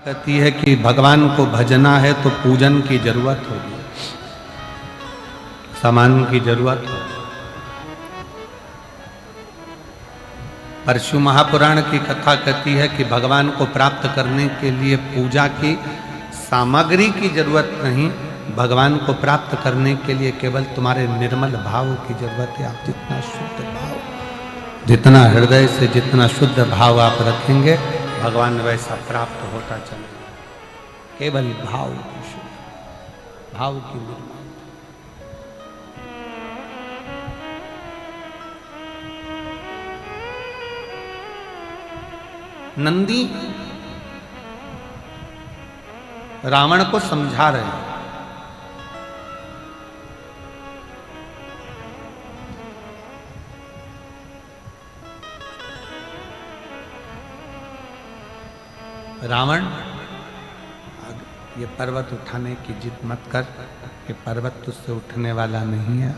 कहती है कि भगवान को भजना है तो पूजन की जरूरत होगी, सामान की जरूरत होगी। परशु महापुराण की कथा कहती है कि भगवान को प्राप्त करने के लिए पूजा की सामग्री की जरूरत नहीं, भगवान को प्राप्त करने के लिए केवल तुम्हारे निर्मल भाव की जरूरत है। आप जितना शुद्ध भाव, जितना हृदय से जितना शुद्ध भाव आप रखेंगे, भगवान वैसा प्राप्त होता चलेगा। केवल भाव की शुद्ध, भाव की निर्मल। नंदी रावण को समझा रहे हैं। रावण, ये पर्वत उठाने की जिद मत कर, ये पर्वत तुझसे उठने वाला नहीं है,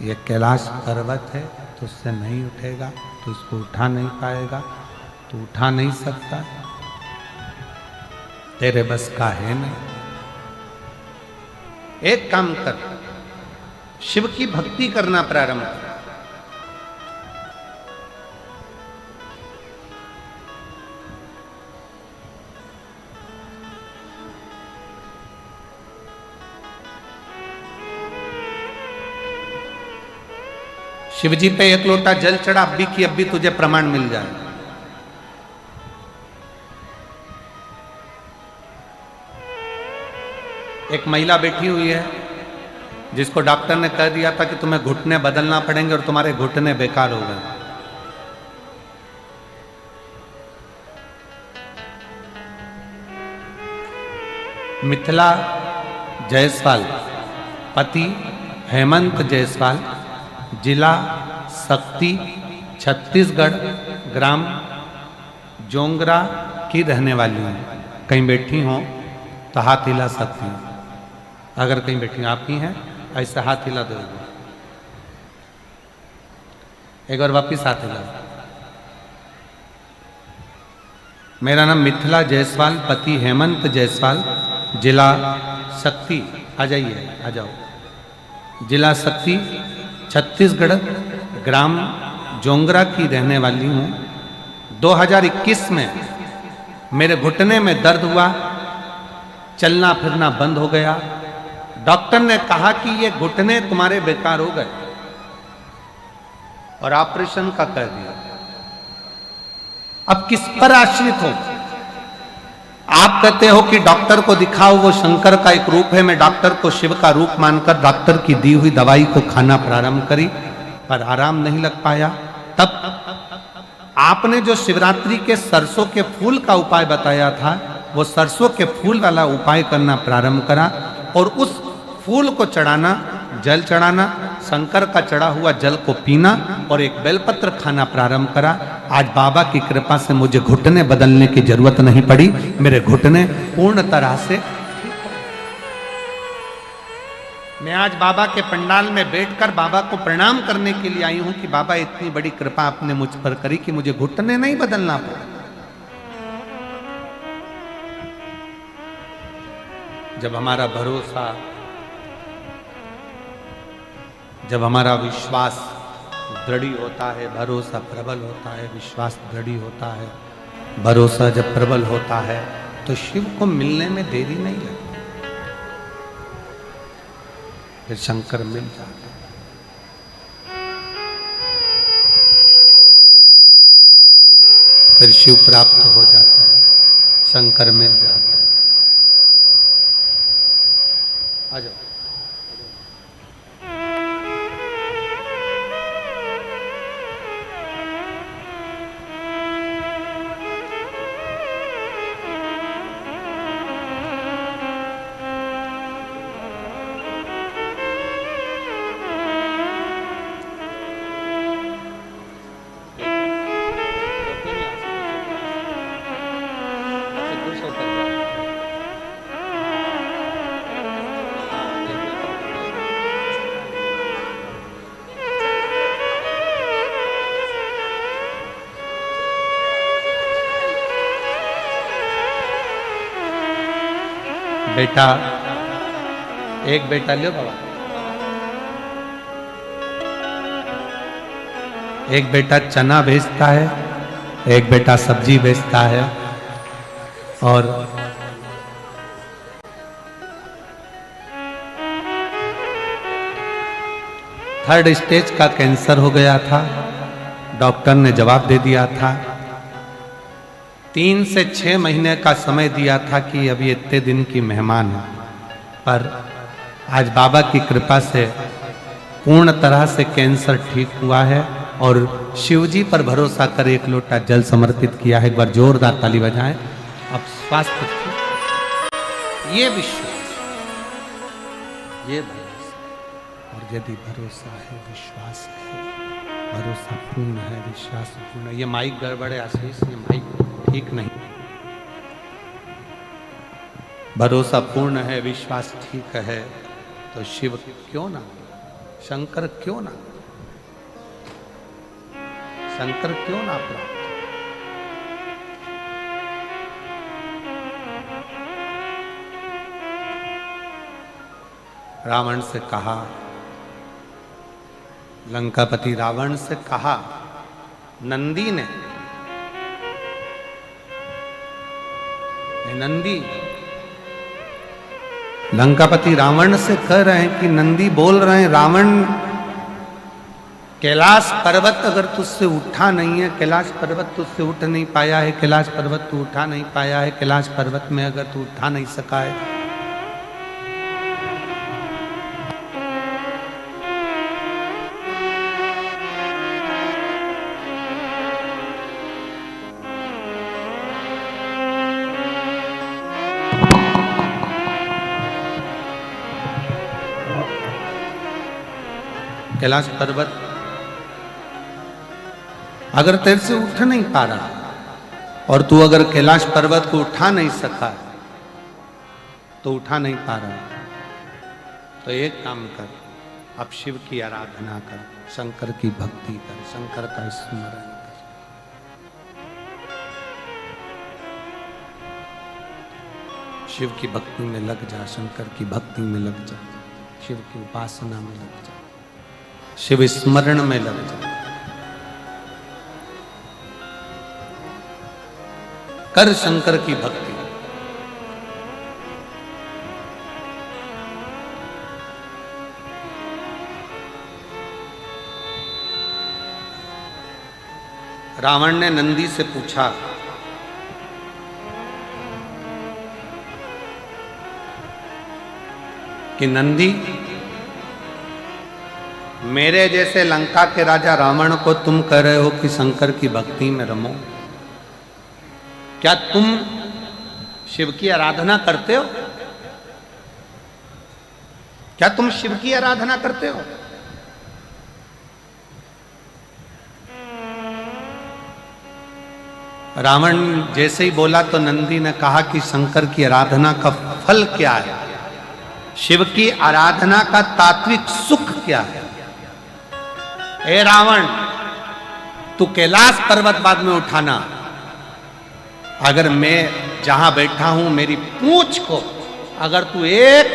ये कैलाश पर्वत है, तुझसे नहीं उठेगा, तू इसको उठा नहीं पाएगा, तू उठा नहीं सकता, तेरे बस का है नहीं। एक काम कर, शिव की भक्ति करना प्रारंभ कर। शिव जी पे एक लोटा जल चढ़ा, अब्बी की अब्बी तुझे प्रमाण मिल जाए। एक महिला बैठी हुई है जिसको डॉक्टर ने कह दिया था कि तुम्हें घुटने बदलना पड़ेंगे और तुम्हारे घुटने बेकार हो गए। मिथिला जायसवाल, पति हेमंत जायसवाल, जिला शक्ति, छत्तीसगढ़, ग्राम जोंगरा की रहने वाली हूँ। कहीं बैठी हो तो हाथ हिला सकती हूँ। अगर कहीं बैठी आप ही हैं, ऐसे हाथ हिला दो। एक बार वापिस हाथ हिला। मेरा नाम मिथिला जायसवाल, पति हेमंत जायसवाल, जिला शक्ति, आ जाइए, आ जाओ, जिला शक्ति, छत्तीसगढ़, ग्राम जोंगरा की रहने वाली हूँ। 2021 में मेरे घुटने में दर्द हुआ, चलना फिरना बंद हो गया। डॉक्टर ने कहा कि ये घुटने तुम्हारे बेकार हो गए और ऑपरेशन का कर दिया। अब किस पर आश्रित हो? आप कहते हो कि डॉक्टर को दिखाओ, वो शंकर का एक रूप है। मैं डॉक्टर को शिव का रूप मानकर डॉक्टर की दी हुई दवाई को खाना प्रारंभ करी, पर आराम नहीं लग पाया। तब आपने जो शिवरात्रि के सरसों के फूल का उपाय बताया था, वो सरसों के फूल वाला उपाय करना प्रारंभ करा और उस फूल को चढ़ाना, जल चढ़ाना, शंकर का चढ़ा हुआ जल को पीना और एक बेलपत्र खाना प्रारंभ करा। आज बाबा की कृपा से मुझे घुटने बदलने की जरूरत नहीं पड़ी। मेरे घुटने पूर्ण तरह से, मैं आज बाबा के पंडाल में बैठकर बाबा को प्रणाम करने के लिए आई हूं कि बाबा इतनी बड़ी कृपा आपने मुझ पर करी कि मुझे घुटने नहीं बदलना पड़ा। जब हमारा भरोसा, जब हमारा विश्वास दृढ़ होता है, भरोसा प्रबल होता है, विश्वास दृढ़ होता है, भरोसा जब प्रबल होता है तो शिव को मिलने में देरी नहीं लगती, फिर शंकर मिल जाते हैं। फिर शिव प्राप्त हो जाता है, शंकर मिल जाता है। आ जाओ। बेटा, एक बेटा लियो बाबा, एक बेटा चना बेचता है, एक बेटा सब्जी बेचता है, और थर्ड स्टेज का कैंसर हो गया था। डॉक्टर ने जवाब दे दिया था, 3 से 6 महीने का समय दिया था कि अभी इतने दिन की मेहमान है, पर आज बाबा की कृपा से पूर्ण तरह से कैंसर ठीक हुआ है और शिवजी पर भरोसा कर 1 लोटा जल समर्पित किया है। एक बार जोरदार ताली बजाएं। अब स्वास्थ्य, ये विश्वास, ये भरोसा, और यदि भरोसा है, विश्वास है, भरोसा पूर्ण है, विश्वास पूर्ण है। ये माइक गड़बड़ है आशीष, ये माइक ठीक नहीं। भरोसा पूर्ण है, विश्वास ठीक है, तो शिव क्यों ना, शंकर क्यों ना, शंकर क्यों ना प्राप्त। रावण से कहा, लंकापति रावण से कहा, नंदी ने, नंदी, लंकापति रावण से कह रहे हैं कि नंदी बोल रहे हैं, रावण कैलाश पर्वत अगर तुझसे उठा नहीं है, कैलाश पर्वत तुझसे उठ नहीं पाया है, कैलाश पर्वत तू उठा नहीं पाया है, कैलाश पर्वत में अगर तू उठा नहीं सका है, कैलाश पर्वत अगर तेरे से उठ नहीं पा रहा और तू अगर कैलाश पर्वत को उठा नहीं सका, तो उठा नहीं पा रहा, तो एक काम कर, अब शिव की आराधना कर, शंकर की भक्ति कर, शंकर का स्मरण कर। शिव की भक्ति में लग जा, शंकर की भक्ति में लग जा, शिव की उपासना में लग जा, शिव स्मरण में लग जा, कर शंकर की भक्ति। रावण ने नंदी से पूछा कि नंदी, मेरे जैसे लंका के राजा रावण को तुम कह रहे हो कि शंकर की भक्ति में रमो, क्या तुम शिव की आराधना करते हो? क्या तुम शिव की आराधना करते हो? रावण जैसे ही बोला तो नंदी ने कहा कि शंकर की आराधना का फल क्या है, शिव की आराधना का तात्विक सुख क्या है। ए रावण, तू कैलाश पर्वत बाद में उठाना, अगर मैं जहां बैठा हूं मेरी पूंछ को अगर तू एक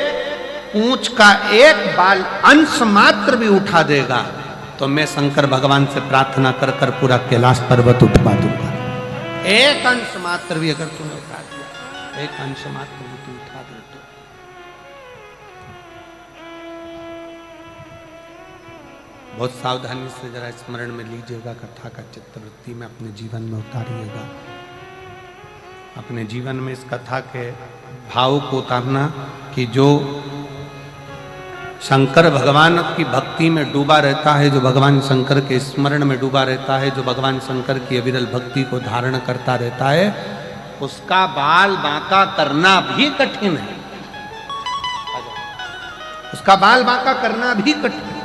पूंछ का एक बाल अंश मात्र भी उठा देगा तो मैं शंकर भगवान से प्रार्थना कर कर पूरा कैलाश पर्वत उठवा दूंगा। एक अंश मात्र भी अगर तूने उठा दिया, एक अंश मात्र भी तू उठा दे तो बहुत सावधानी से जरा स्मरण में लीजिएगा, कथा का चित्तवृत्ति में अपने जीवन में उतारिएगा, अपने जीवन में इस कथा के भाव को उतारना कि जो शंकर भगवान की भक्ति में डूबा रहता है, जो भगवान शंकर के स्मरण में डूबा रहता है, जो भगवान शंकर की अविरल भक्ति को धारण करता रहता है, उसका बाल बांका करना भी कठिन है, उसका बाल बांका करना भी कठिन है।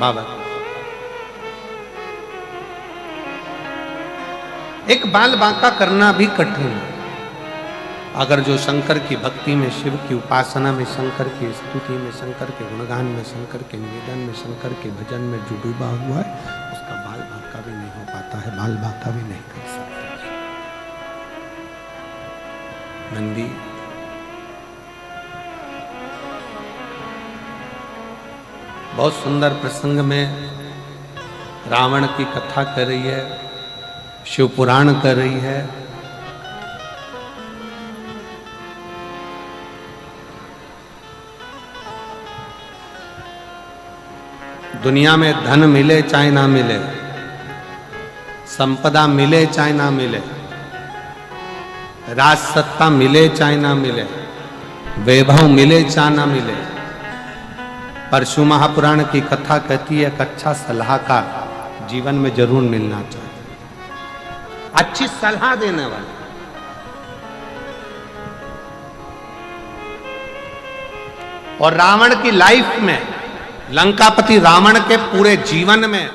बाबा एक बाल बांका करना भी कठिन है। अगर जो शंकर की भक्ति में, शिव की उपासना में, शंकर की स्तुति में, शंकर के गुणगान में, शंकर के निवेदन में, शंकर के भजन में जो डूबा हुआ है, उसका बाल बांका भी नहीं हो पाता है, बाल बांका भी नहीं कर सकता। नंदी बहुत सुंदर प्रसंग में रावण की कथा कर रही है, शिव पुराण कर रही है। दुनिया में धन मिले चाहे ना मिले, संपदा मिले चाहे ना मिले, राज सत्ता मिले चाहे ना मिले, वैभव मिले चाहे ना मिले, पर शिव महापुराण की कथा कहती है कि अच्छा सलाहकार जीवन में जरूर मिलना चाहिए, अच्छी सलाह देने वाला। और रावण की लाइफ में, लंकापति रावण के पूरे जीवन में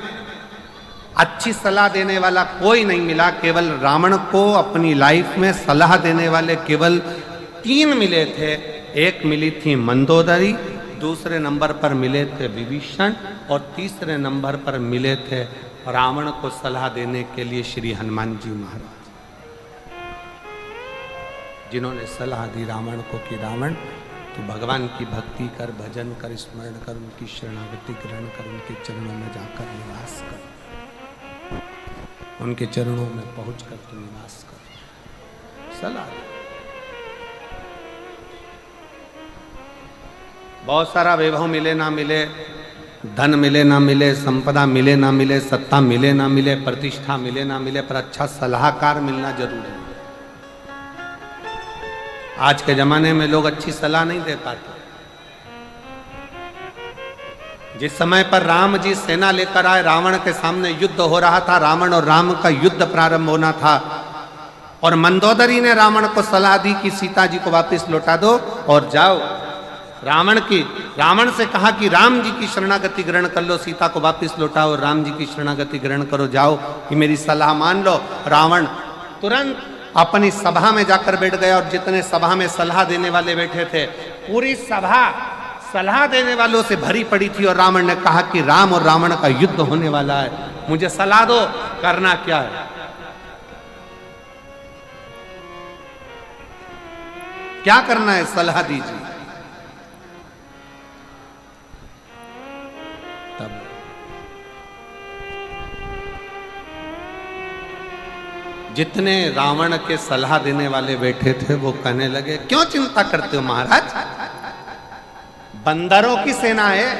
अच्छी सलाह देने वाला कोई नहीं मिला। केवल रावण को अपनी लाइफ में सलाह देने वाले केवल 3 मिले थे। एक मिली थी मंदोदरी, दूसरे नंबर पर मिले थे विभीषण, और तीसरे नंबर पर मिले थे रावण को सलाह देने के लिए श्री हनुमान जी महाराज, जिन्होंने सलाह दी रावण को कि रावण तू भगवान की भक्ति कर, भजन कर, स्मरण कर, उनकी शरणागति ग्रहण कर, उनके चरणों में जाकर निवास कर, उनके चरणों में पहुंचकर तू निवास कर। सलाह दी। बहुत सारा वैभव मिले ना मिले, धन मिले ना मिले, संपदा मिले ना मिले, सत्ता मिले ना मिले, प्रतिष्ठा मिले ना मिले, पर अच्छा सलाहकार मिलना जरूरी है। आज के जमाने में लोग अच्छी सलाह नहीं दे पाते। जिस समय पर राम जी सेना लेकर आए, रावण के सामने युद्ध हो रहा था, रावण और राम का युद्ध प्रारंभ होना था, और मंदोदरी ने रावण को सलाह दी कि सीता जी को वापस लौटा दो और जाओ। रावण से कहा कि राम जी की शरणागति ग्रहण कर लो, सीता को वापस लौटाओ, राम जी की शरणागति ग्रहण करो, जाओ, कि मेरी सलाह मान लो। रावण तुरंत अपनी सभा में जाकर बैठ गया, और जितने सभा में सलाह देने वाले बैठे थे, पूरी सभा सलाह देने वालों से भरी पड़ी थी। और रावण ने कहा कि राम और रावण का युद्ध होने वाला है, मुझे सलाह दो, करना क्या है। क्या करना है, सलाह दीजिए। तब जितने रावण के सलाह देने वाले बैठे थे वो कहने लगे, क्यों चिंता करते हो महाराज, बंदरों की सेना है,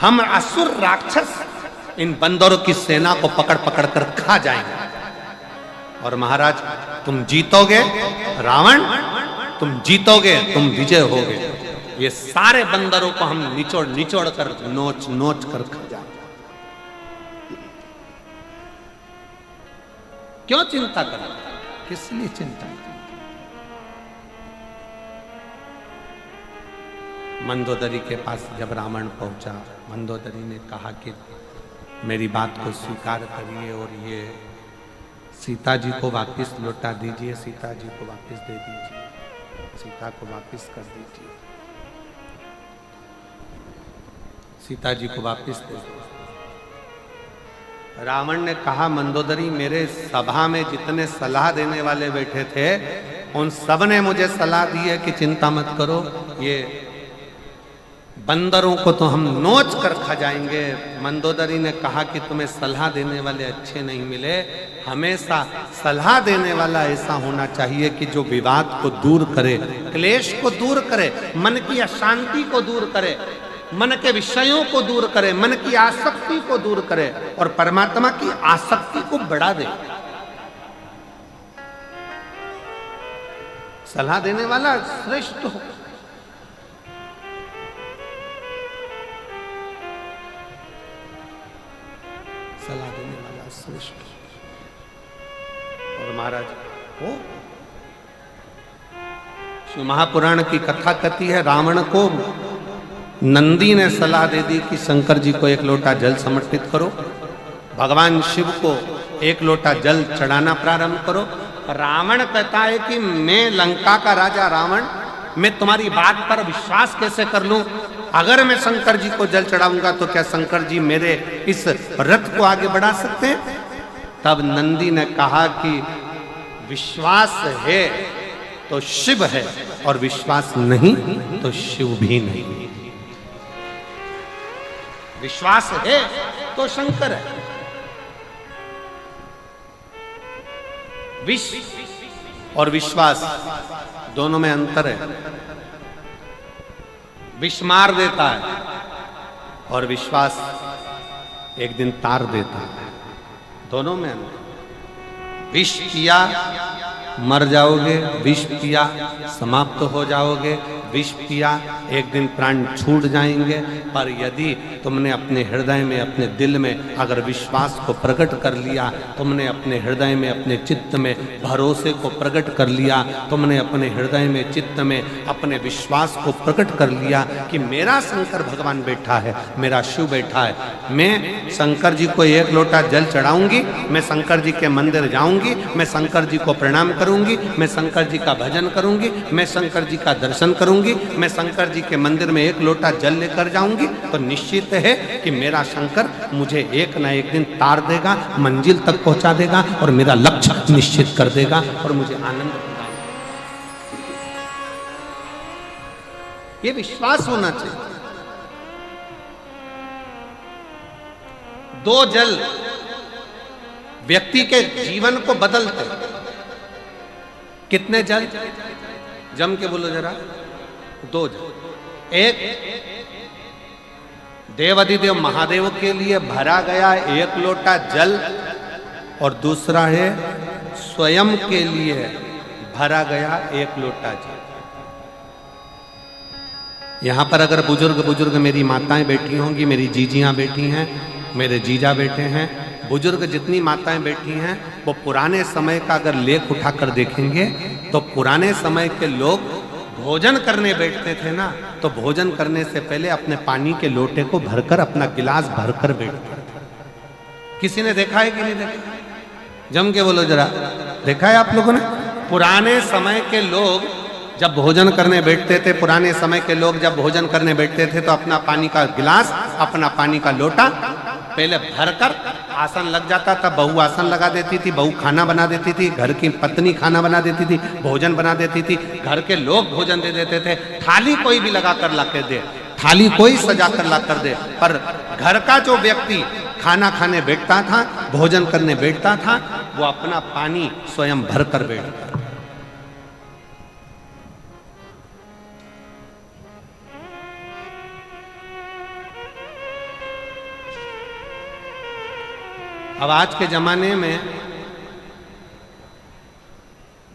हम असुर राक्षस इन बंदरों की सेना को पकड़ पकड़ कर खा जाएंगे, और महाराज तुम जीतोगे, रावण तुम जीतोगे, तुम विजय होगे, ये सारे बंदरों को हम निचोड़ निचोड़ कर, नोच नोच कर खा जाएंगे। क्यों चिंता कर, किस लिए चिंता कर। मंदोदरी के पास जब रावण पहुंचा, मंदोदरी ने कहा कि मेरी बात को स्वीकार करिए और ये सीता जी को वापस लौटा दीजिए, सीता जी को वापस दे दीजिए, सीता को वापस कर दीजिए, सीता जी को वापस दे दीजिए। रावण ने कहा, मंदोदरी मेरे सभा में जितने सलाह देने वाले बैठे थे, उन सब ने मुझे सलाह दी है कि चिंता मत करो, ये बंदरों को तो हम नोच कर खा जाएंगे। मंदोदरी ने कहा कि तुम्हें सलाह देने वाले अच्छे नहीं मिले, हमेशा सलाह देने वाला ऐसा होना चाहिए कि जो विवाद को दूर करे, क्लेश को दूर करे, मन की अशांति को दूर करे, मन के विषयों को दूर करे, मन की आसक्ति को दूर करे, और परमात्मा की आसक्ति को बढ़ा दे। सलाह देने वाला श्रेष्ठ हो। सलाह देने वाला श्रेष्ठ। और महाराज वो शिव महापुराण की कथा कहती है, रावण को नंदी ने सलाह दे दी कि शंकर जी को एक लोटा जल समर्पित करो, भगवान शिव को एक लोटा जल चढ़ाना प्रारंभ करो। रावण कहता है कि मैं लंका का राजा रावण, मैं तुम्हारी बात पर विश्वास कैसे कर लूं? अगर मैं शंकर जी को जल चढ़ाऊंगा तो क्या शंकर जी मेरे इस रथ को आगे बढ़ा सकते हैं? तब नंदी ने कहा कि विश्वास है तो शिव है और विश्वास नहीं तो शिव भी नहीं। विश्वास है तो शंकर है। विष और विश्वास दोनों में अंतर है। विष मार देता है और विश्वास एक दिन तार देता है। दोनों में अंतर। विष पिया मर जाओगे, विष पिया समाप्त हो जाओगे, विष पिया एक दिन प्राण छूट जाएंगे। पर यदि तुमने अपने हृदय में, अपने दिल में अगर विश्वास को प्रकट कर लिया, तुमने अपने हृदय में, अपने चित्त में भरोसे को प्रकट कर लिया, तुमने अपने हृदय में, चित्त में अपने विश्वास को प्रकट कर लिया कि मेरा शंकर भगवान बैठा है, मेरा शिव बैठा है, मैं शंकर जी को एक लोटा जल चढ़ाऊंगी, मैं शंकर जी के मंदिर जाऊंगी, मैं शंकर जी को प्रणाम करूंगी, मैं शंकर जी का भजन करूंगी, मैं शंकर जी का दर्शन करूंगी, मैं शंकर जी के मंदिर में एक लोटा जल लेकर जाऊंगी, तो निश्चित है कि मेरा शंकर मुझे एक ना एक दिन तार देगा, मंजिल तक पहुंचा देगा और मेरा लक्ष्य निश्चित कर देगा और मुझे आनंद प्रदान करेगा। ये विश्वास होना चाहिए। दो जल व्यक्ति के जीवन को बदलते। कितने जल? जम के बोलो जरा। दो जल। एक देवाधिदेव महादेव के लिए भरा गया एक लोटा जल और दूसरा है स्वयं के लिए भरा गया एक लोटा जल। यहां पर अगर बुजुर्ग मेरी माताएं बैठी होंगी, मेरी जीजियां बैठी हैं, मेरे जीजा बैठे हैं, बुजुर्ग जितनी माताएं बैठी हैं, वो पुराने समय का अगर लेख उठाकर देखेंगे तो पुराने समय के लोग भोजन करने बैठते थे ना, तो भोजन करने से पहले अपने पानी के लोटे को भरकर, अपना गिलास भरकर बैठते थे। किसी ने देखा है कि नहीं देखा? जम के बोलो जरा। देखा है आप लोगों ने? पुराने समय के लोग जब भोजन करने बैठते थे, पुराने समय के लोग जब भोजन करने बैठते थे तो अपना पानी का गिलास, अपना पानी का लोटा पहले भरकर आसन लग जाता था। बहू आसन लगा देती थी, बहू खाना बना देती थी, घर की पत्नी खाना बना देती थी, भोजन बना देती थी, घर के लोग भोजन दे देते थे। थाली कोई भी लगा कर ला कर दे, थाली कोई सजा कर ला कर दे, पर घर का जो व्यक्ति खाना खाने बैठता था, भोजन करने बैठता था, वो अपना पानी स्वयं भर कर बैठता था। अब आज के जमाने में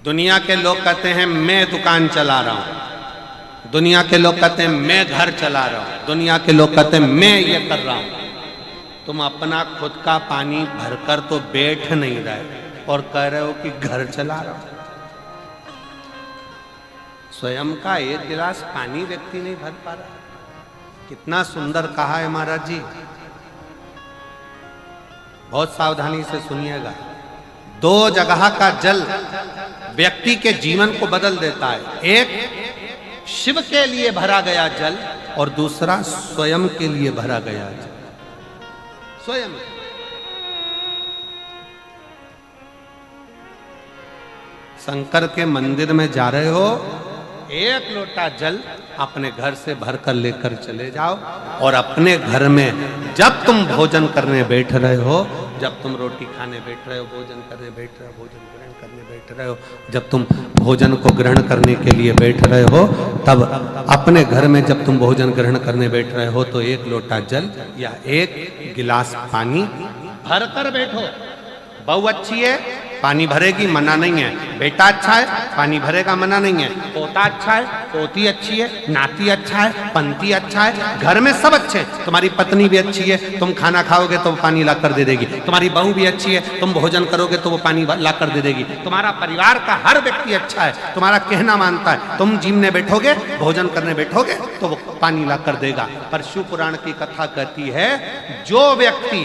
दुनिया के लोग कहते हैं मैं दुकान चला रहा हूं, दुनिया के लोग कहते हैं मैं घर चला रहा हूं, दुनिया के लोग कहते हैं मैं ये कर रहा हूं। तुम अपना खुद का पानी भरकर तो बैठ नहीं रहे और कह रहे हो कि घर चला रहा हूं। स्वयं का एक गिलास पानी व्यक्ति नहीं भर पा रहा। कितना सुंदर कहा है महाराज जी। बहुत सावधानी से सुनिएगा। दो जगह का जल व्यक्ति के जीवन को बदल देता है। एक शिव के लिए भरा गया जल और दूसरा स्वयं के लिए भरा गया जल। स्वयं शंकर के मंदिर में जा रहे हो, एक लोटा जल अपने घर से भरकर लेकर चले जाओ और अपने घर में जब तुम भोजन करने बैठ रहे हो, जब तुम रोटी खाने बैठ रहे हो, भोजन करने बैठ रहे हो, भोजन ग्रहण करने बैठ रहे हो, जब तुम भोजन को ग्रहण करने के लिए बैठ रहे हो, तब अपने घर में जब तुम भोजन ग्रहण करने बैठ रहे हो तो एक लोटा जल या एक गिलास पानी भर कर बैठो। बहू अच्छी है, पानी भरेगी, मना नहीं है। बेटा अच्छा है, पानी भरेगा, मना नहीं है। पोता अच्छा है, पोती अच्छी है, नाती अच्छा है, पंती अच्छा है, घर में सब अच्छे हैं। तुम्हारी पत्नी भी अच्छी है, तुम खाना खाओगे तो वो पानी ला कर दे देगी। तुम्हारी बहू भी अच्छी है, तुम भोजन करोगे तो वो पानी ला कर दे देगी। तुम्हारा परिवार का हर व्यक्ति अच्छा है, तुम्हारा कहना मानता है। तुम जिमने बैठोगे, भोजन करने बैठोगे तो वो पानी ला कर देगा। पर शिव पुराण की कथा कहती है, जो व्यक्ति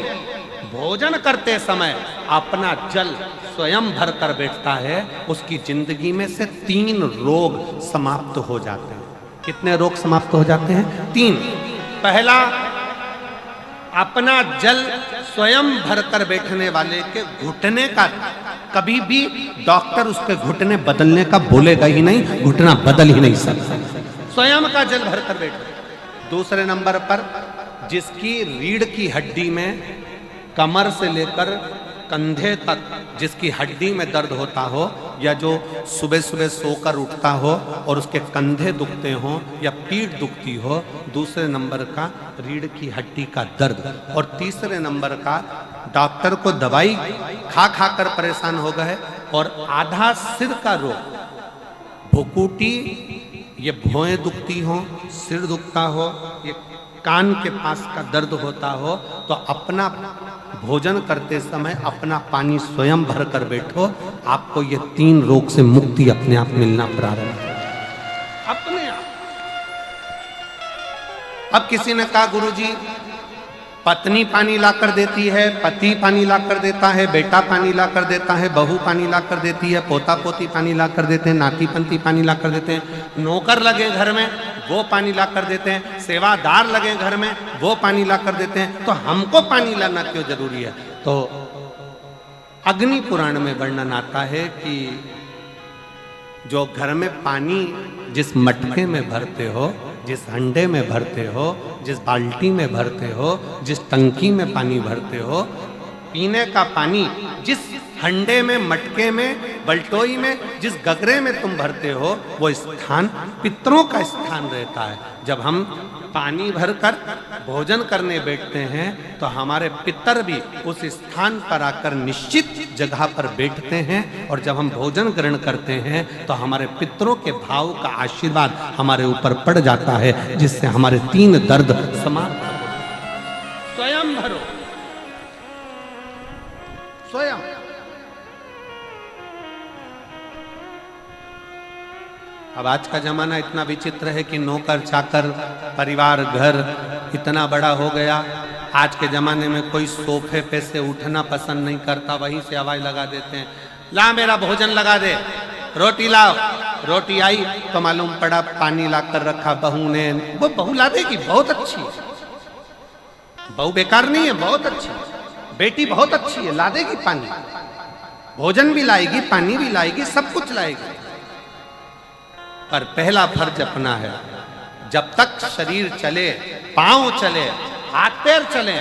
भोजन करते समय अपना जल स्वयं भर कर बैठता है, उसकी जिंदगी में से 3 रोग समाप्त हो जाते हैं। कितने रोग समाप्त हो जाते हैं? 3। पहला, अपना जल स्वयं भर कर बैठने वाले के घुटने का कभी भी डॉक्टर उसके घुटने बदलने का बोलेगा ही नहीं, घुटना बदल ही नहीं सकता, स्वयं का जल भर कर बैठे। दूसरे नंबर पर, जिसकी रीढ़ की हड्डी में कमर से लेकर कंधे तक जिसकी हड्डी में दर्द होता हो, या जो सुबह सुबह सोकर उठता हो और उसके कंधे दुखते हो या पीठ दुखती हो। दूसरे नंबर का रीढ़ की हड्डी का दर्द। और तीसरे नंबर का, डॉक्टर को दवाई खा खा कर परेशान हो गए और आधा सिर का रोग, भुकुटी, ये भौएं दुखती हो, सिर दुखता हो, ये कान के पास का दर्द होता हो, तो अपना भोजन करते समय अपना पानी स्वयं भर कर बैठो, आपको ये 3 रोग से मुक्ति अपने आप मिलना प्रारंभ हो, अपने आप। अब किसी ने कहा, गुरुजी पत्नी पानी ला कर देती है, पति पानी ला कर देता है, बेटा पानी ला कर देता है, बहू पानी ला कर देती है, पोता पोती पानी ला कर देते हैं, नाती पंती पानी ला कर देते हैं, नौकर लगे घर में वो पानी ला कर देते हैं, सेवादार लगे घर में वो पानी ला कर देते हैं, तो हमको पानी लाना क्यों जरूरी है? तो अग्नि पुराण में वर्णन आता है कि जो घर में पानी जिस मटके में भरते हो, जिस हंडे में भरते हो, जिस बाल्टी में भरते हो, जिस टंकी में पानी भरते हो, पीने का पानी जिस हंडे में, मटके में, बल्टोई में, जिस गगरे में तुम भरते हो, वो स्थान पितरों का स्थान रहता है। जब हम पानी भरकर भोजन करने बैठते हैं तो हमारे पितर भी उस स्थान पर आकर निश्चित जगह पर बैठते हैं, और जब हम भोजन ग्रहण करते हैं तो हमारे पितरों के भाव का आशीर्वाद हमारे ऊपर पड़ जाता है, जिससे हमारे 3 दर्द समाप्त हो। स्वयं भरो, स्वयं। अब आज का जमाना इतना विचित्र है कि नौकर चाकर, परिवार, घर इतना बड़ा हो गया। आज के जमाने में कोई सोफे पे से उठना पसंद नहीं करता, वहीं से आवाज लगा देते हैं, ला मेरा भोजन लगा दे, रोटी लाओ। रोटी आई तो मालूम पड़ा पानी ला कर रखा बहू ने। वो बहू ला देगी, बहुत अच्छी है, बहू बेकार नहीं है, बहुत अच्छी है, बेटी बहुत अच्छी है, ला देगी पानी, भोजन भी लाएगी, पानी भी लाएगी, सब कुछ लाएगी। पर पहला फर्ज अपना है, जब तक शरीर चले, पांव चले, हाथ पैर चले,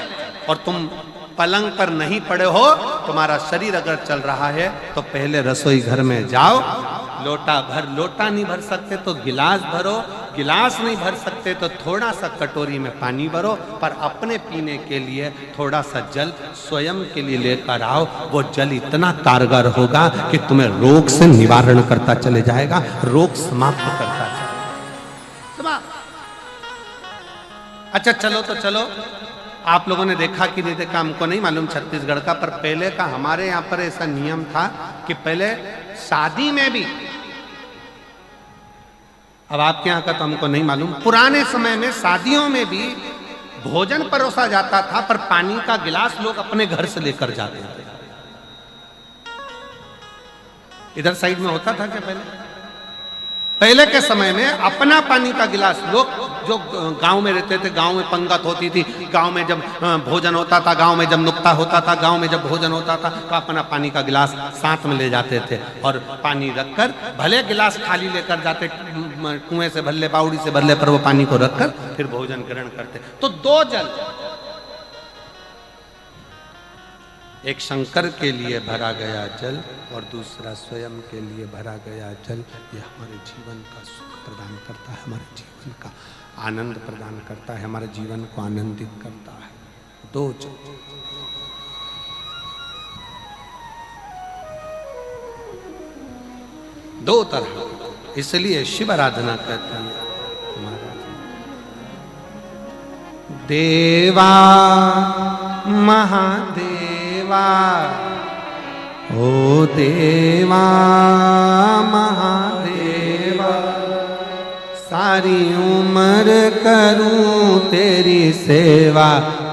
और तुम पलंग पर नहीं पड़े हो, तुम्हारा शरीर अगर चल रहा है तो पहले रसोई घर में जाओ, लोटा भर, लोटा नहीं भर सकते तो गिलास भरो, गिलास नहीं भर सकते तो थोड़ा सा कटोरी में पानी भरो, पर अपने पीने के लिए थोड़ा सा जल स्वयं के लिए लेकर आओ। वो जल इतना कारगर होगा कि तुम्हें रोग से निवारण करता चले जाएगा, रोग समाप्त करता चलेगा। अच्छा चलो तो चलो, आप लोगों ने देखा कि नहीं देखा हमको नहीं मालूम छत्तीसगढ़ का, पर पहले का हमारे यहाँ पर ऐसा नियम था कि पहले शादी में भी, अब आपके यहाँ का तो हमको नहीं मालूम, पुराने समय में शादियों में भी भोजन परोसा जाता था, पर पानी का गिलास लोग अपने घर से लेकर जाते थे। इधर साइड में होता था क्या पहले के समय में अपना पानी का गिलास लोग, जो गांव में रहते थे, गांव में पंगत होती थी, गांव में जब भोजन होता था, गांव में जब नुक्ता होता था, गांव में जब भोजन होता था, तो अपना पानी का गिलास साथ में ले जाते थे, और पानी रखकर, भले गिलास खाली लेकर जाते, कुएं से भरले, बावड़ी से भरले, पर वो पानी को रखकर फिर भोजन ग्रहण करते। तो 2 जल, एक शंकर के लिए भरा गया जल और दूसरा स्वयं के लिए भरा गया जल, ये हमारे जीवन का सुख प्रदान करता है, हमारे जीवन का आनंद प्रदान करता है, हमारे जीवन को आनंदित करता है। 2 जल। दो तरह, इसलिए शिव आराधना करते हैं महाराज। देवा महादेवा, ओ देवा महादेवा, सारी उम्र करूं तेरी सेवा,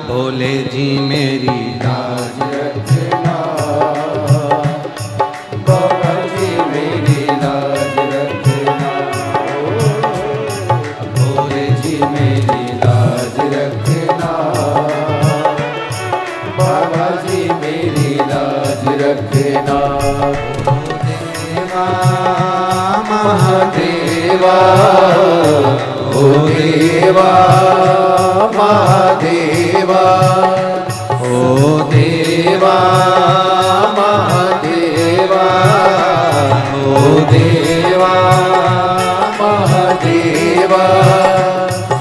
भोले जी मेरी लाज रखना, बाबा जी मेरी लाज रखना, भोले जी मेरी लाज रखना, बाबा जी मेरी लाज रखना। देवा महादेवा, ओ देवा महादेवा, ओ देवा महादेवा, ओ देवा महादेवा,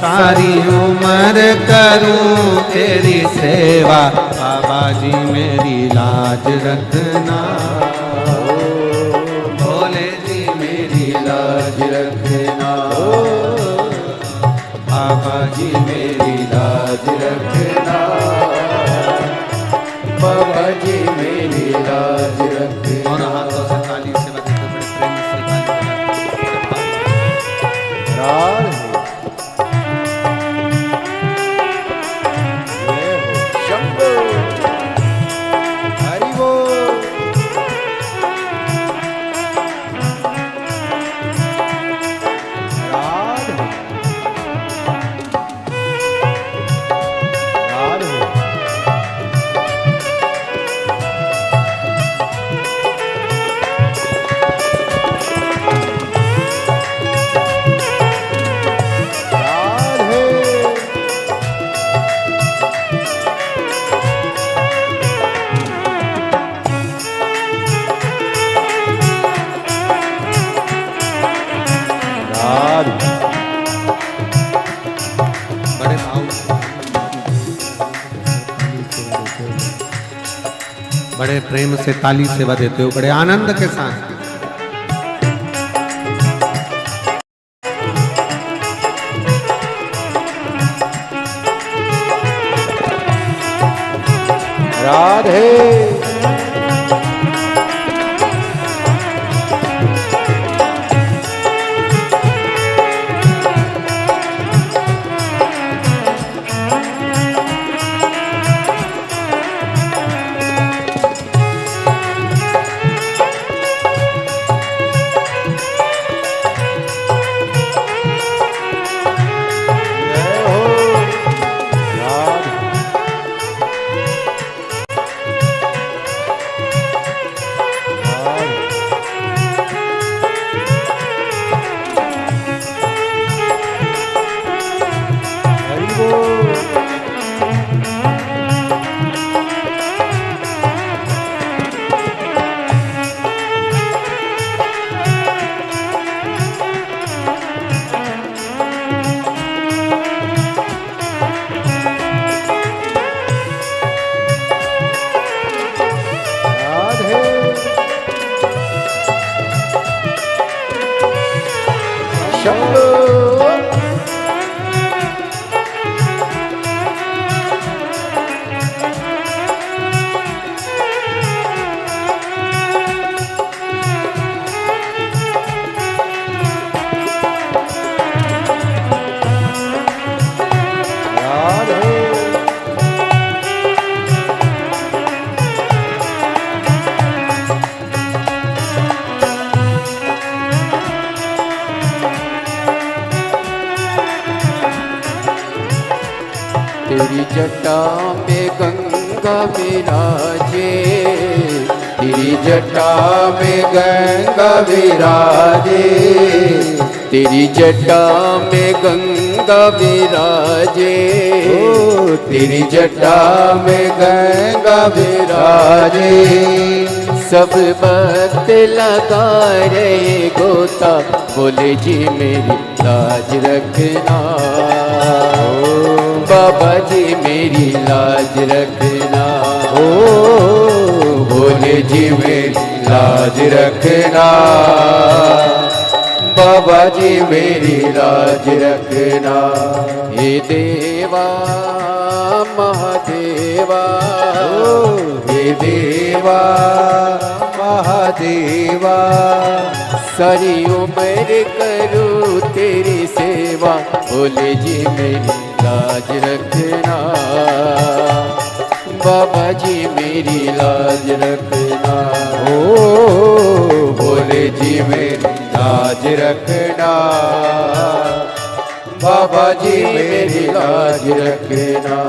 सारी उम्र करूं तेरी सेवा, बाबा जी मेरी लाज रखना, भोले जी मेरी लाज रखना, बाबा जी मेरी लाज रखना, बाबा जी मेरी लाज रखना। और हाथों से ताली से बजाते बड़े प्रेम से ताली शंभो हरि बोल। बड़े भाव बड़े प्रेम से ताली सेवा देते हो, बड़े आनंद के साथ। राधे तेरी जटा में गंगा विराजे, तेरी जटा में गंगा विराजे, तेरी जटा में गंगा विराजे, तेरी जटा में गंगा विराजे। सब भक्त लगा रहे गोता, बोले जी मेरी लाज रखना, बाबा जी मेरी लाज रखना, बोले जी मेरी लाज रखना, बाबा जी मेरी लाज रखना। हे देवा महादेवा, हे देवा महादेवा, सारी उम्र करूँ तेरी सेवा, बोले जी मेरी लाज रखना, बाबा जी मेरी लाज रखना। ओ बोले जी मेरी लाज रखना, बाबा जी मेरी लाज रखना।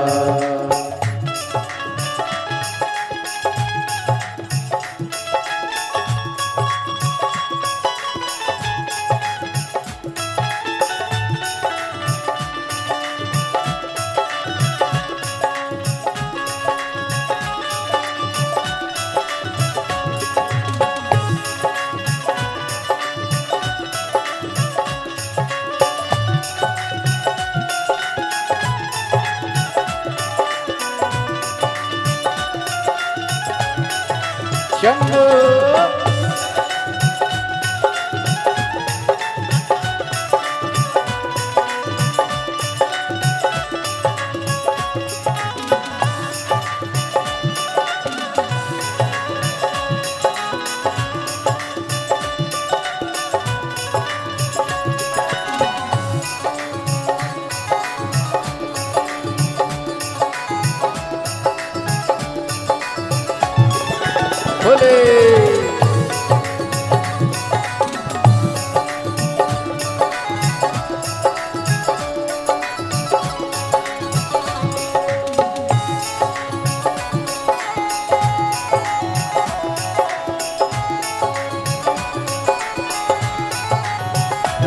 शंभो भोले।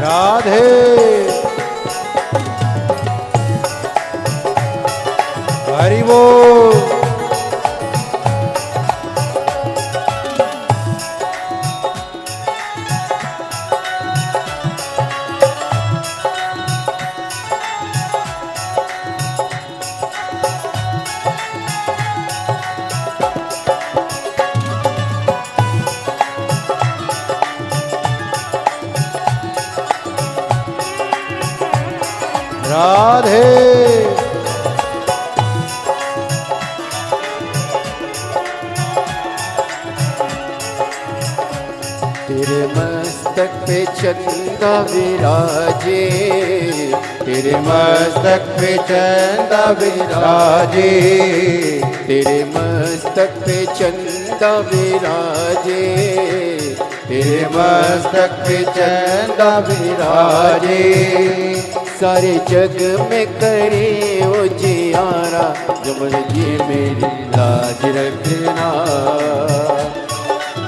राधे हरि बोल। राधे तेरे मस्तक पे चंदा विराजे, तेरे मस्तक पे चंदा विराजे, तेरे मस्तक पे चंदा विराजे, तेरे मस्तक पे चंदा विराजे। सारे जग में करे वो जियारा, जमल जी मेरी लाज रखना,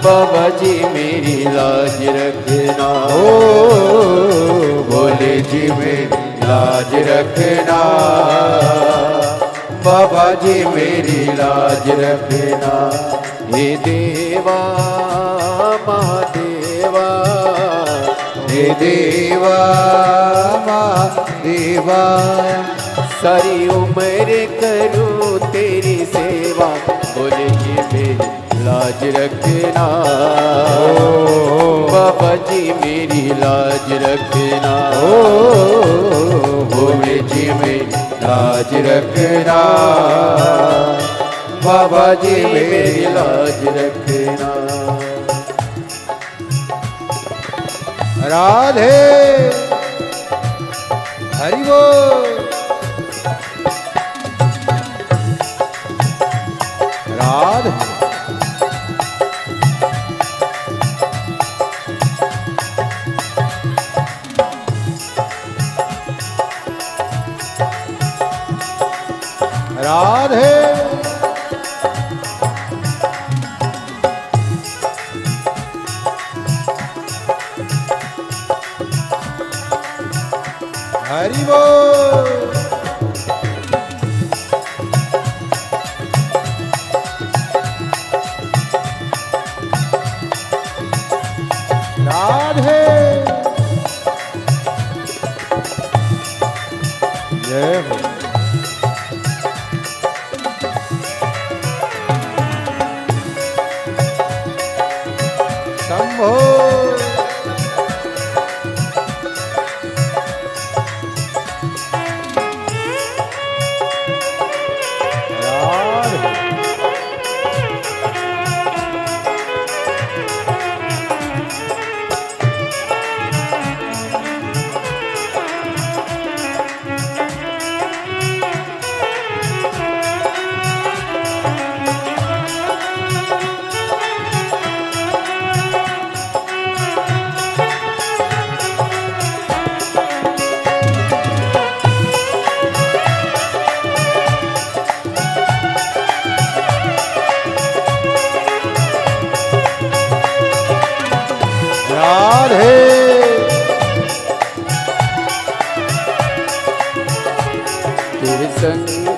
बाबा जी मेरी लाज रखना। ओ भोले जी मेरी लाज रखना, बाबा जी मेरी लाज रखना। हे देवा महादेवा, हे देवा महादेवा, सारी उम्र करूँ तेरी सेवा, बोले जी मेरी लाज रखना, बाबा जी मेरी लाज रखना। भोले जी मेरी लाज रखना, बाबा जी मेरी लाज रखना। राधे हरि बोल। राधे राधे हरि बोल।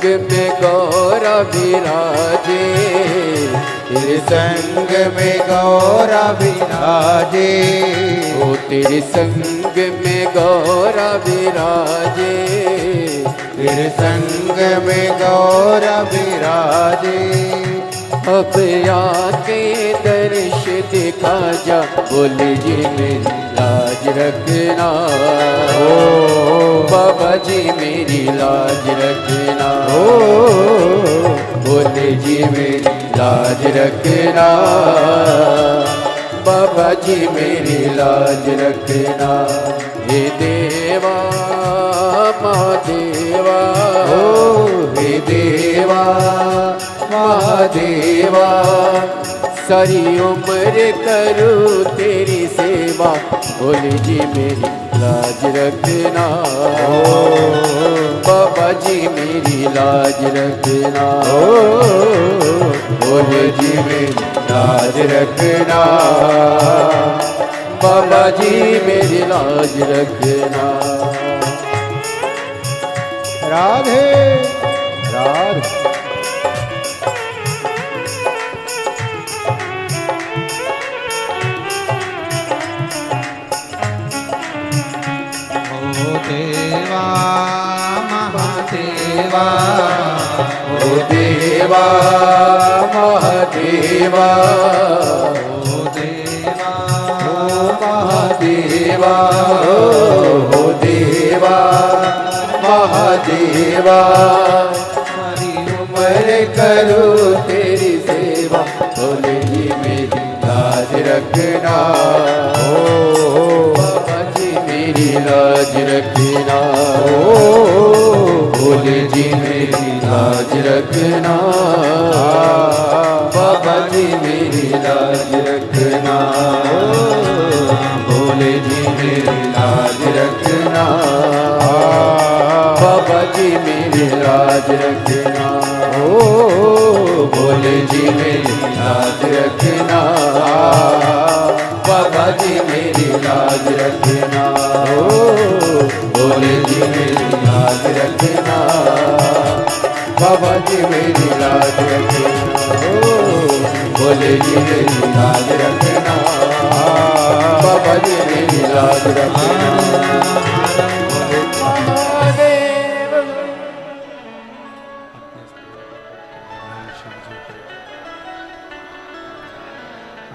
में गौरा विराजे, तेरे संग में गौरा विराजे, ओ तेरे संग में गौरा विराजे, तेरे संग में गौरा विराजे। अब आके दर्श दिखा जा, बोले जी मेरी लाज रखना, ओ बाबा जी मेरी लाज रखना, ओ बोले जी मेरी लाज रखना, बाबा जी मेरी लाज रखना। हे देवा महादेवा, ओ हे देवा महादेवा, सारी उम्र करूँ तेरी सेवा, बोले जी मेरी लाज रखना, ओ बाबा जी मेरी लाज रखना, ओ बोले जी मेरी लाज रखना, बाबा जी मेरी लाज रखना। राधे राधे। देवा महादेवा, ओ देवा महादेवा, ओ देवा महादेवा, ओ देवा महादेवा, सारी उम्र करूँ तेरी सेवा, बोले जी मेरी लाज रखना, ओ बाबा जी मेरी लाज रखना, ओ बोले जी मेरी लाज रखना, बाबा जी मेरी लाज रखना, बोले जी मेरी लाज रखना, बाबा जी मेरी लाज रखना, ओ बोले जी मेरी लाज रखना, बाबा जी मेरी लाज रखना, ओ बोले जी मेरी लाज रखना, बाबा जी मेरी लाज रखना, ओ बोले जी मेरी लाज रखना, बाबा जी मेरी लाज रखना।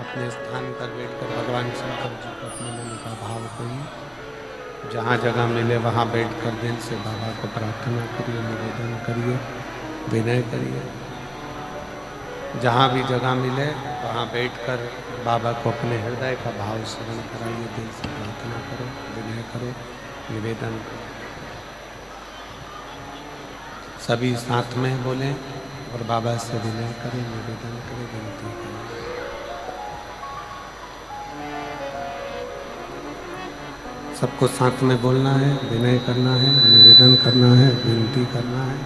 अपने स्थान पर बैठकर भगवान शंकर जी को अपने मन का भाव करिए, जहाँ जगह मिले वहाँ बैठकर दिल से बाबा को प्रार्थना करिए, निवेदन करिए, विनय करिए। जहाँ भी जगह मिले वहाँ बैठकर बाबा को अपने हृदय का भाव स्मरण कराइए, दिल से प्रार्थना करो, विनय करो, निवेदन करो। सभी साथ में बोलें और बाबा से विनय करें, निवेदन करें, विनती करें। सबको साथ में बोलना है, विनय करना है, निवेदन करना है, विनती करना है,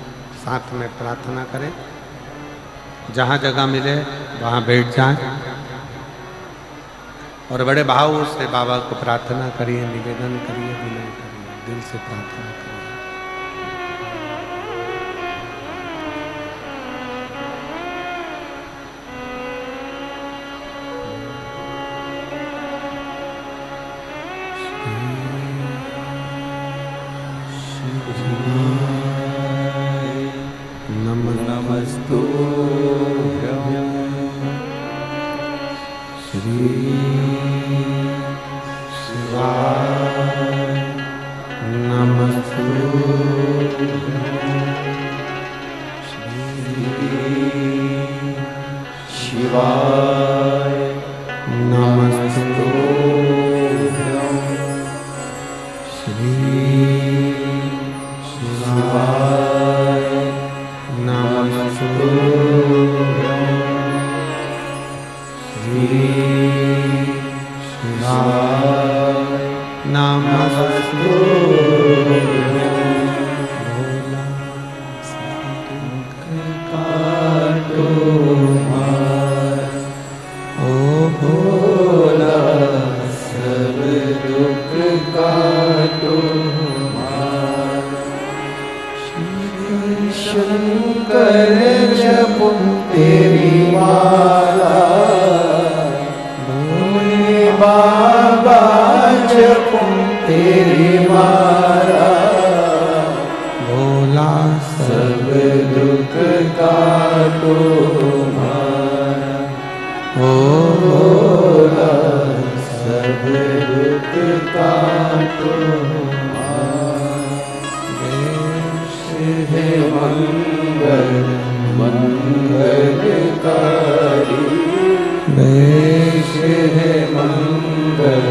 साथ में प्रार्थना करें। जहाँ जगह मिले वहाँ बैठ जाएं और बड़े भाव से बाबा को प्रार्थना करिए, निवेदन करिए, विनय करिए, दिल से प्रार्थना करिए। नमस्तु श्री शिवाय नमस्तु श्री शिवाय नमस्तु श्री शिवाय नमस्तु श्री शिवाय नमस्तु भोला काटो मार, ओ भोला सब दुख काटो मार, शिव शंकर तेरी मारा, भोला सब दुख का तुम्हारा। ओ भोला सब दुख का तुम्हारा। देश है मंगल मंगलकारी, देश है मंगल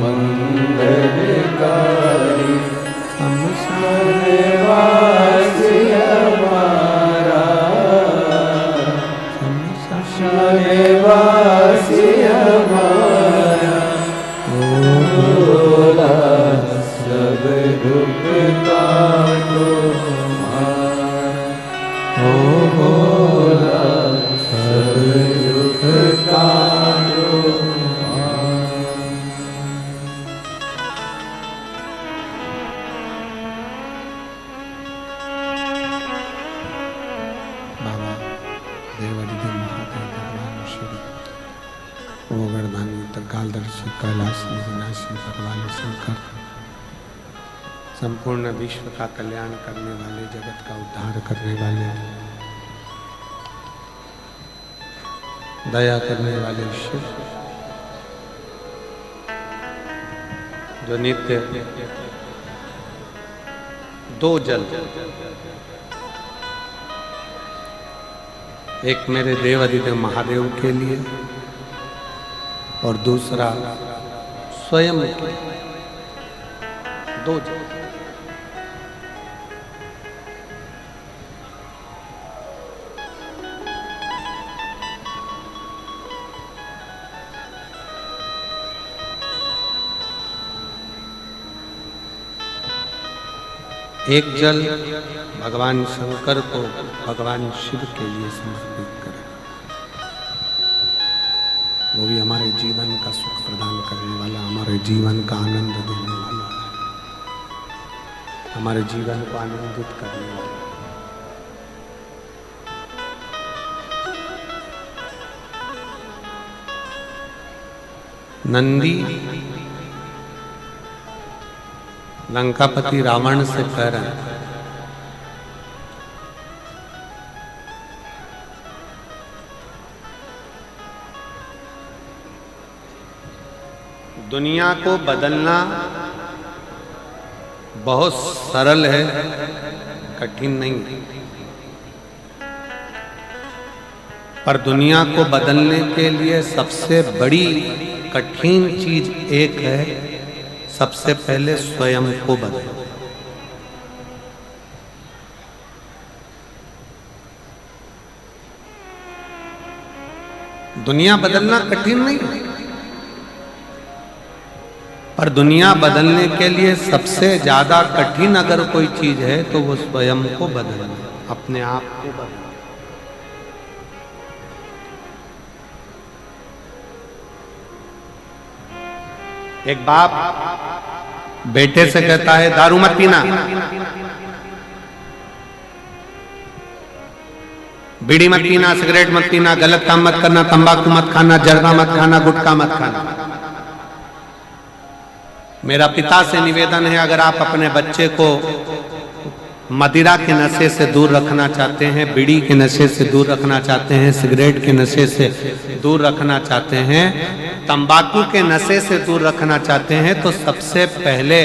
मंगलकारी। शमशानवासी हमारा, शमशानवासी हमारा। भोला सब दुख का तुम्हारा। ओ भोला सब दुख का तुम्हारा। बाबा देवादिदेव महादेव भगवान शिव, वो गर्दानी त्रिकालदर्शी कैलाशी विनाशी भगवान शंकर, संपूर्ण विश्व का कल्याण करने वाले, जगत का उद्धार करने वाले, दया करने वाले शिव, जो नित्य दो जल, एक मेरे देवादिदेव महादेव के लिए और दूसरा स्वयं के लिए, दो जल। एक जल भगवान शंकर को भगवान शिव के लिए समर्पित करें, वो भी हमारे जीवन का सुख प्रदान करने वाला, हमारे जीवन का आनंद देने वाला, हमारे जीवन को आनंदित करने वाला। नंदी लंकापति रावण से कह रहे हैं, दुनिया को बदलना बहुत सरल है, कठिन नहीं है। पर दुनिया को बदलने के लिए सबसे बड़ी कठिन चीज एक है, सबसे पहले स्वयं को बदलो। दुनिया बदलना कठिन नहीं, पर दुनिया बदलने के लिए सबसे ज्यादा कठिन अगर कोई चीज है तो वो स्वयं को बदलना, अपने आप को बदलना। एक बाप बेटे से कहता है दारू मत पीना, बीड़ी मत पीना, सिगरेट मत पीना, गलत काम मत करना, तंबाकू मत खाना, जर्दा मत खाना, गुटखा मत खाना। मेरा पिता से निवेदन है, अगर आप अपने बच्चे को मदिरा के नशे से दूर रखना चाहते हैं, बीड़ी के नशे से दूर रखना चाहते हैं, सिगरेट के नशे से दूर रखना चाहते हैं, तंबाकू के नशे से दूर रखना चाहते हैं, तो सबसे पहले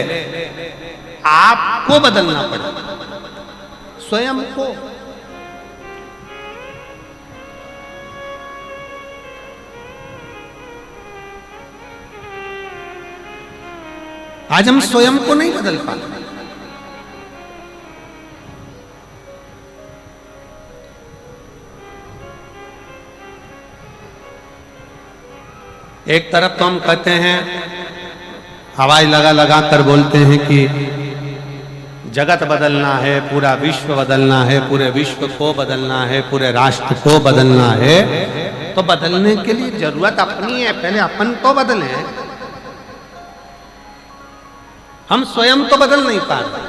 आपको बदलना पड़ेगा, स्वयं को। आज हम स्वयं को नहीं बदल पाते। एक तरफ तो हम कहते हैं, हवाई लगा लगा कर बोलते हैं कि जगत बदलना है, पूरा विश्व बदलना है, पूरे विश्व को बदलना है, पूरे राष्ट्र को बदलना है। तो बदलने के लिए जरूरत अपनी है, पहले अपन को बदलें। हम स्वयं तो बदल नहीं पा रहे।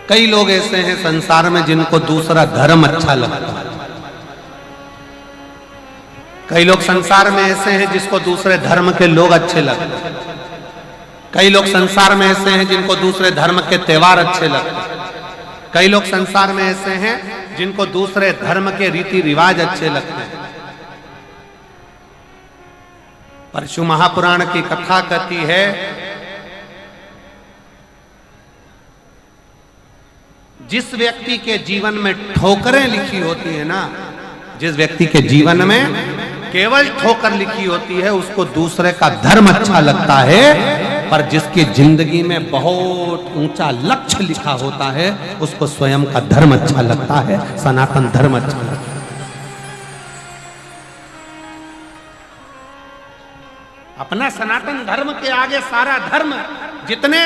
कई लोग ऐसे हैं संसार में जिनको दूसरा धर्म अच्छा लगता है। कई लोग संसार में ऐसे हैं जिसको दूसरे धर्म के लोग अच्छे लगते हैं। कई लोग संसार में ऐसे हैं जिनको दूसरे धर्म के त्योहार अच्छे लगते हैं। कई लोग संसार में ऐसे हैं जिनको दूसरे धर्म के रीति रिवाज अच्छे लगते हैं। परशु महापुराण की कथा कहती है, जिस व्यक्ति के जीवन में ठोकरें लिखी होती है ना, जिस व्यक्ति के जीवन में केवल ठोकर लिखी होती है, उसको दूसरे का धर्म अच्छा लगता है। पर जिसकी जिंदगी में बहुत ऊंचा लक्ष्य लिखा होता है, उसको स्वयं का धर्म अच्छा लगता है, सनातन धर्म अच्छा लगता है। अपना सनातन धर्म के आगे सारा धर्म, जितने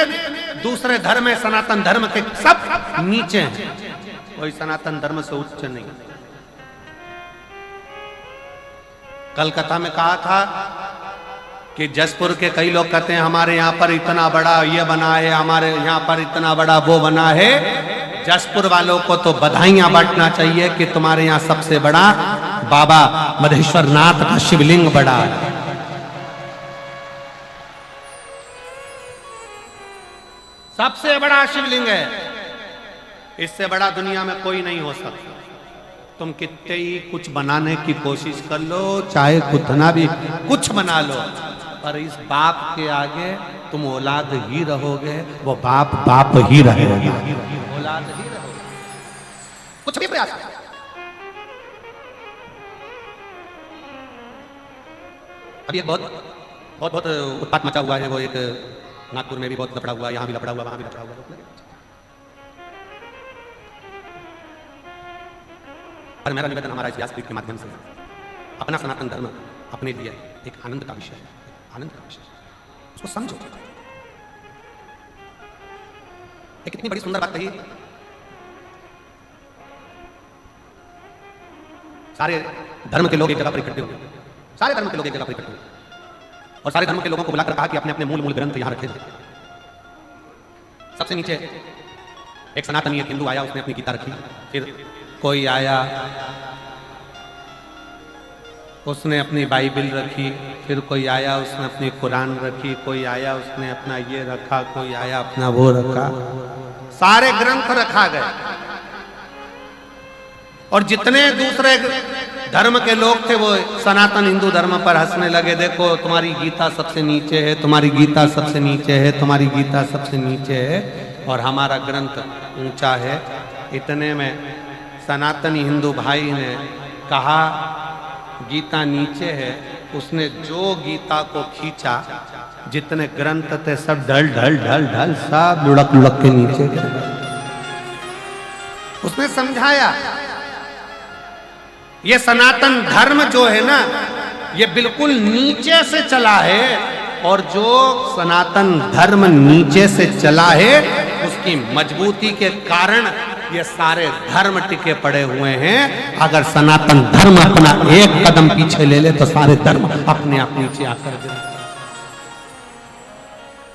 दूसरे धर्म है सनातन धर्म के, सब नीचे हैं। कोई सनातन धर्म से उच्च नहीं। कलकत्ता में कहा था कि जसपुर के कई लोग कहते हैं हमारे यहाँ पर इतना बड़ा ये बना है, हमारे यहाँ पर इतना बड़ा वो बना है। जसपुर वालों को तो बधाइयां बांटना चाहिए कि तुम्हारे यहाँ सबसे बड़ा बाबा मधेश्वर नाथ का शिवलिंग बड़ा है। सबसे बड़ा शिवलिंग है, इससे बड़ा दुनिया में कोई नहीं हो सकता। तुम कितने ही कुछ बनाने की कोशिश कर लो, चाहे कितना भी कुछ बना लो, पर इस बाप के आगे तुम औलाद ही रहोगे, वो बाप बाप ही रहेगा, औलाद ही रहोगे, कुछ भी प्रयास। अभी एक बहुत उत्पात मचा हुआ है, वो एक नागपुर में भी बहुत लफड़ा हुआ, यहाँ भी लफड़ा हुआ, वहां भी लफड़ा हुआ। पर मेरा निवेदन हमारा इस व्यासपीठ के माध्यम से, अपना सनातन धर्म अपने लिए एक आनंद का विषय है, आनंद का विषय, उसको समझो। एक कितनी बड़ी सुंदर बात कही, सारे धर्म के लोग एक जगह पर इकट्ठे हुए, सारे धर्म के लोग एक जगह पर इकट्ठे हुए और सारे धर्म के लोगों को बुलाकर कहा कि अपने अपने मूल ग्रंथ यहां रखे। सबसे नीचे एक सनातनी एक हिंदू आया, उसने अपनी गीता रखी। फिर कोई आया, उसने अपनी बाइबल रखी। फिर कोई आया, उसने अपनी कुरान रखी। कोई आया, उसने अपना ये रखा। कोई आया, अपना वो रखा। सारे ग्रंथ रखा गए और जितने दूसरे धर्म के लोग थे वो सनातन हिंदू धर्म पर हंसने लगे। देखो तुम्हारी गीता सबसे नीचे है, तुम्हारी गीता सबसे नीचे है, तुम्हारी गीता सबसे नीचे है और हमारा ग्रंथ ऊंचा है। इतने में सनातनी हिंदू भाई ने कहा गीता नीचे है। उसने जो गीता को खींचा, जितने ग्रंथ थे सब ढल ढल ढल ढल सब लुढ़क लुढ़क के नीचे गिर गए। उसने समझाया ये सनातन धर्म जो है ना, ये बिल्कुल नीचे से चला है और जो सनातन धर्म नीचे से चला है उसकी मजबूती के कारण ये सारे धर्म टिके पड़े हुए हैं। अगर सनातन धर्म अपना एक कदम पीछे ले ले तो सारे धर्म अपने आप नीचे आकर गिरे।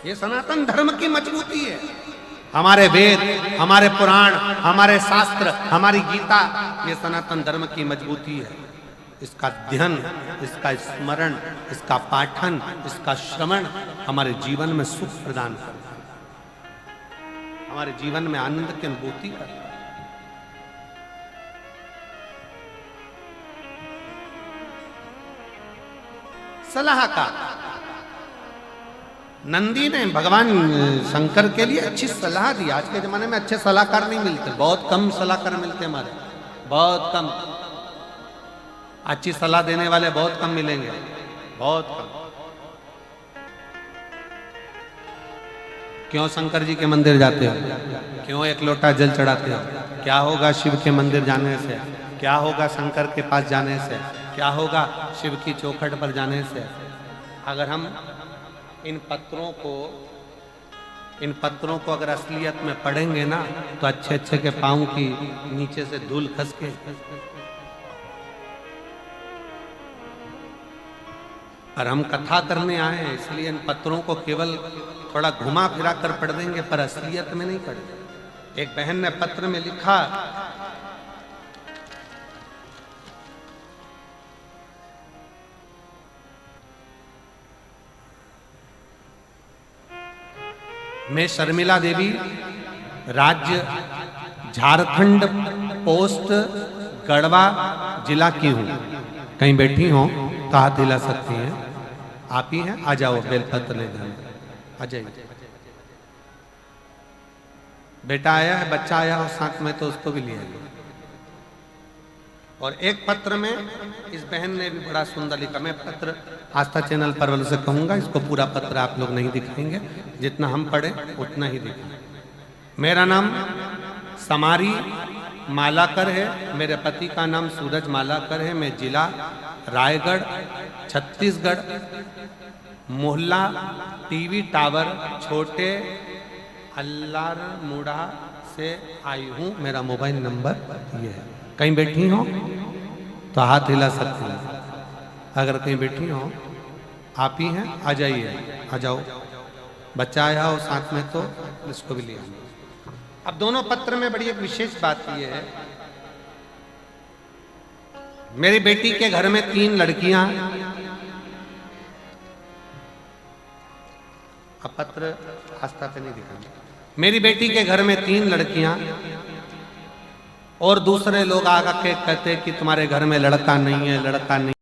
ये सनातन धर्म की मजबूती है। हमारे वेद, हमारे पुराण, हमारे शास्त्र, हमारी गीता, ये सनातन धर्म की मजबूती है। इसका अध्ययन, इसका स्मरण, इसका पाठन, इसका श्रवण हमारे जीवन में सुख प्रदान करता है, हमारे जीवन में आनंद की अनुभूति करता है। सलाहकार नंदी ने भगवान शंकर के लिए अच्छी सलाह दी। आज के जमाने में अच्छे सलाहकार नहीं मिलते, बहुत कम सलाहकार मिलते हमारे, बहुत कम। अच्छी सलाह देने वाले बहुत कम मिलेंगे, बहुत कम। क्यों शंकर जी के मंदिर जाते हो? क्यों एक लोटा जल चढ़ाते हो? क्या होगा शिव के मंदिर जाने से? क्या होगा शंकर के पास जाने से? क्या होगा शिव की चौखट पर जाने से? अगर हम इन पत्रों को अगर असलियत में पढ़ेंगे ना, तो अच्छे अच्छे के पाँव की नीचे से धूल खस के, और हम कथा करने आए हैं, इसलिए इन पत्रों को केवल थोड़ा घुमा फिरा कर पढ़ देंगे, पर असलियत में नहीं पढ़ेंगे। एक बहन ने पत्र में लिखा, मैं शर्मिला देवी, राज्य झारखंड, पोस्ट गढ़वा जिला की हूं। कहीं बैठी हो तो हाथ हिला सकती हैं। आप ही हैं, आ जाओ बेलपत्र ले जाना, आ जाइए। बेटा आया है, बच्चा आया हो साथ में तो उसको भी ले आइए। और एक पत्र में इस बहन ने भी बड़ा सुंदर लिखा। मैं पत्र आस्था चैनल पर वालों से कहूंगा, इसको पूरा पत्र आप लोग नहीं दिखाएंगे, जितना हम पढ़े उतना ही दिखाएं। मेरा नाम समारी मालाकर है, मेरे पति का नाम सूरज मालाकर है। मैं जिला रायगढ़, छत्तीसगढ़, मोहल्ला टीवी टावर, छोटे अल्लारमुड़ा से आई हूँ। मेरा मोबाइल नंबर ये है। कहीं बैठी हो तो हाथ हिला सकती हैं। अगर कहीं बैठी हो, आप ही हैं, आ जाइए, आ जाओ। बच्चा आया हो साथ में तो इसको भी लिया। अब दोनों पत्र में बड़ी एक विशेष बात यह है, मेरी बेटी के घर में 3 लड़कियां। अब पत्र आस्था पे नहीं दिखाएंगे। मेरी बेटी के घर में 3 लड़कियां और दूसरे लोग आकर के कहते कि तुम्हारे घर में लड़का नहीं है, लड़का नहीं।